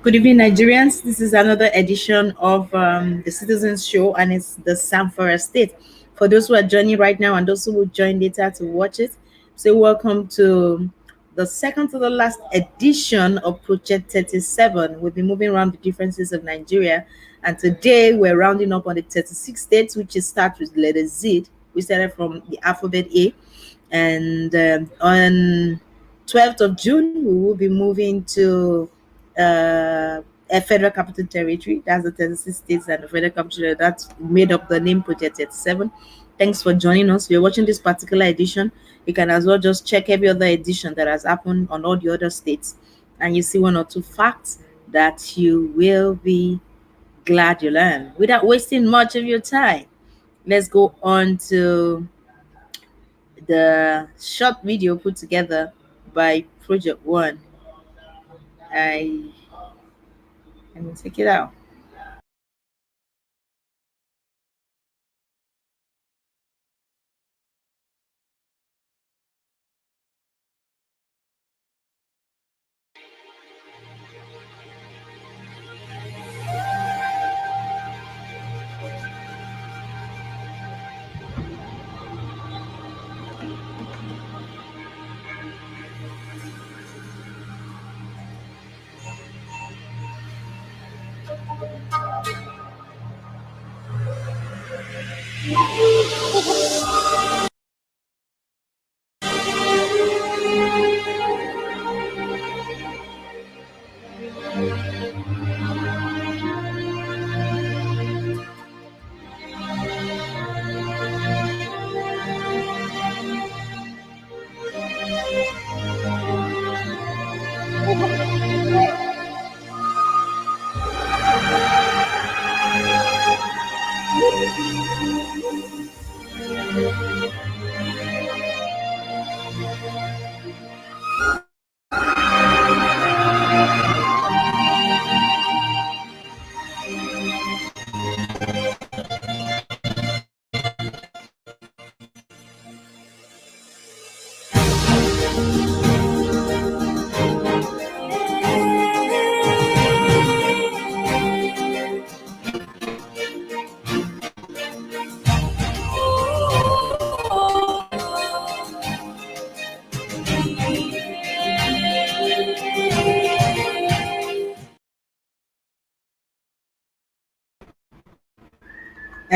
Good evening, Nigerians. This is another edition of the Citizens Show, and it's the Samfara State. For those who are joining right now and those who will join later to watch it, say welcome to the second to the last edition of Project 37. We'll be moving around the differences of Nigeria, and today we're rounding up on the 36 states, which is start with letter Z. We started from the alphabet A, and on 12th of June, we will be moving to a federal capital territory. That's the 36 states and the federal capital that made up the name Project 37. Thanks for joining us. If you're watching this particular edition, you can as well just check every other edition that has happened on all the other states, and you see one or two facts that you will be glad you learned. Without wasting much of your time, let's go on to the short video put together by Project One. I Let me take it out.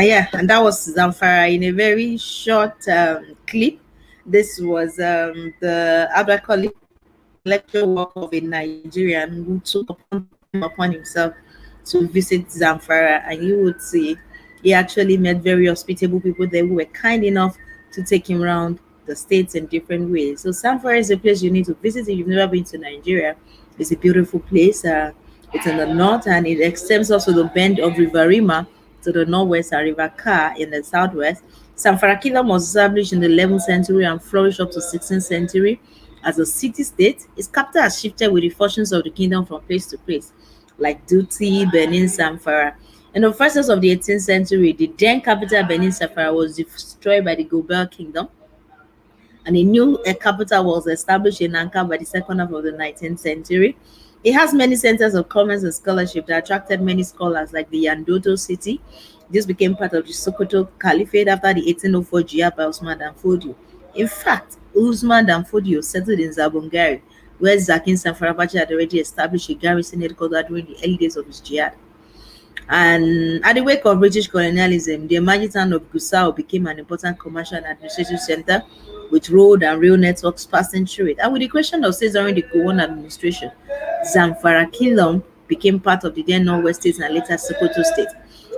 Yeah, and that was Zamfara in a very short clip. This was the Abakoli lecture work of a Nigerian who took upon himself to visit Zamfara, and you would see he actually met very hospitable people there who were kind enough to take him around the states in different ways. So Zamfara is a place you need to visit if you've never been to Nigeria. It's a beautiful place. It's in the north, and it extends also the bend of River Rima to the northwest and River Ka in the southwest. Zamfara Kingdom was established in the 11th century and flourished up to 16th century as a city-state. Its capital has shifted with the fortunes of the kingdom from place to place, like Duty, Benin, Zamfara. In the first years of the 18th century, the then capital Benin Zamfara was destroyed by the Gobel kingdom, and a new capital was established in Ankara by the second half of the 19th century. It has many centers of commerce and scholarship that attracted many scholars, like the Yandoto city. This became part of the Sokoto Caliphate after the 1804 jihad by Usman Dan Fodio. In fact, Usman Dan Fodio settled in Zabongari, where Zakin Sanfarabachi had already established a garrison headquarters during the early days of his jihad. And at the wake of British colonialism, the emerging town of Gusau became an important commercial and administrative center with road and rail networks passing through it. And with the question of states during the Gowon administration, Zamfara Kingdom became part of the then Northwest States and later Sokoto State.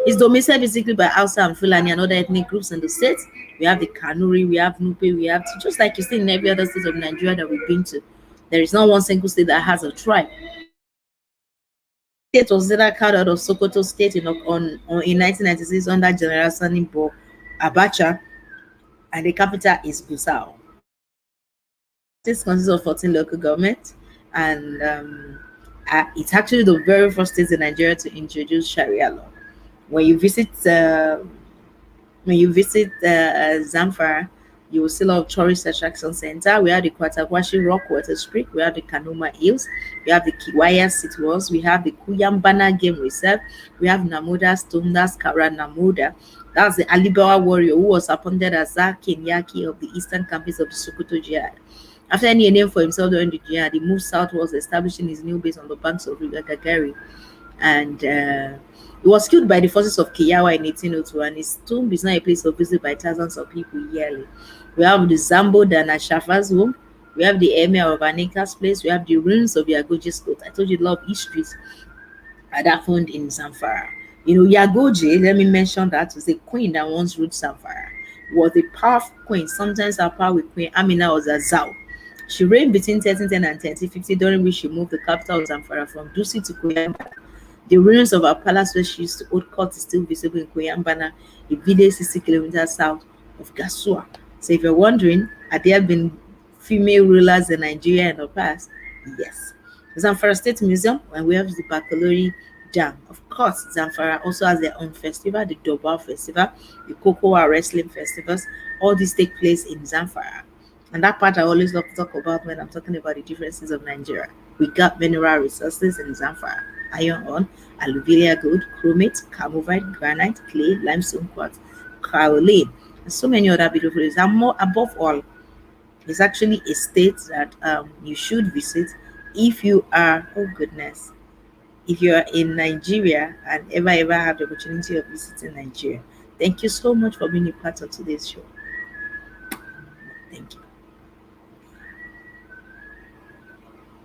It's dominated basically by Hausa and Fulani and other ethnic groups in the states. We have the Kanuri, we have Nupe, we have, just like you see in every other state of Nigeria that we've been to. There is not one single state that has a tribe. State was later carved out of Sokoto State in 1996 under General Sani Bo Abacha, and the capital is Gusau. This consists of 14 local governments, and it's actually the very first state in Nigeria to introduce Sharia law. When you visit Zamfara, You will see a lot of tourist attraction center. We have the Kwatakwashe Rock Water Spring. We have the Kanuma Hills. We have the Kiwaya City Walls. We have the Kuyambana Game Reserve. We have Namuda Stone. That's Kara Namuda. That's the Alibawa warrior who was appointed as Kenyaki of the eastern campus of the Sokoto Jihad. After earning a name for himself during the jihad, he moved southwards, establishing his new base on the banks of River Gagari. And he was killed by the forces of Kiyawa in 1802, and his tomb is now a place of visit by thousands of people yearly. We have the Zambo Dana Shafa's home. We have the Emir of Anika's place. We have the ruins of Yagoji's court. I told you a lot of histories that happened in Zamfara. You know, Yagoji, let me mention that, was a queen that once ruled Zamfara. Was a powerful queen. Sometimes her power with Queen Amina was a Zao. She reigned between 1310 and 1350, during which she moved the capital of Zamfara from Dusi to Koyamba. The ruins of her palace where she used to hold court is still visible in Koyambana, a village 60 kilometers south of Gasua. So if you're wondering, have there been female rulers in Nigeria in the past? Yes. Zamfara State Museum, and we have the Bakalori Dam. Of course, Zamfara also has their own festival, the Dobal Festival, the Cocoa Wrestling Festivals. All these take place in Zamfara. And that part I always love to talk about when I'm talking about the differences of Nigeria. We got mineral resources in Zamfara: iron ore, alluvial gold, chromate, carbonate, granite, clay, limestone quartz, kaolin, and so many other beautiful places. And more above all, it's actually a state that you should visit if you are, oh goodness, if you are in Nigeria and ever have the opportunity of visiting Nigeria. Thank you so much for being a part of today's show. Thank you.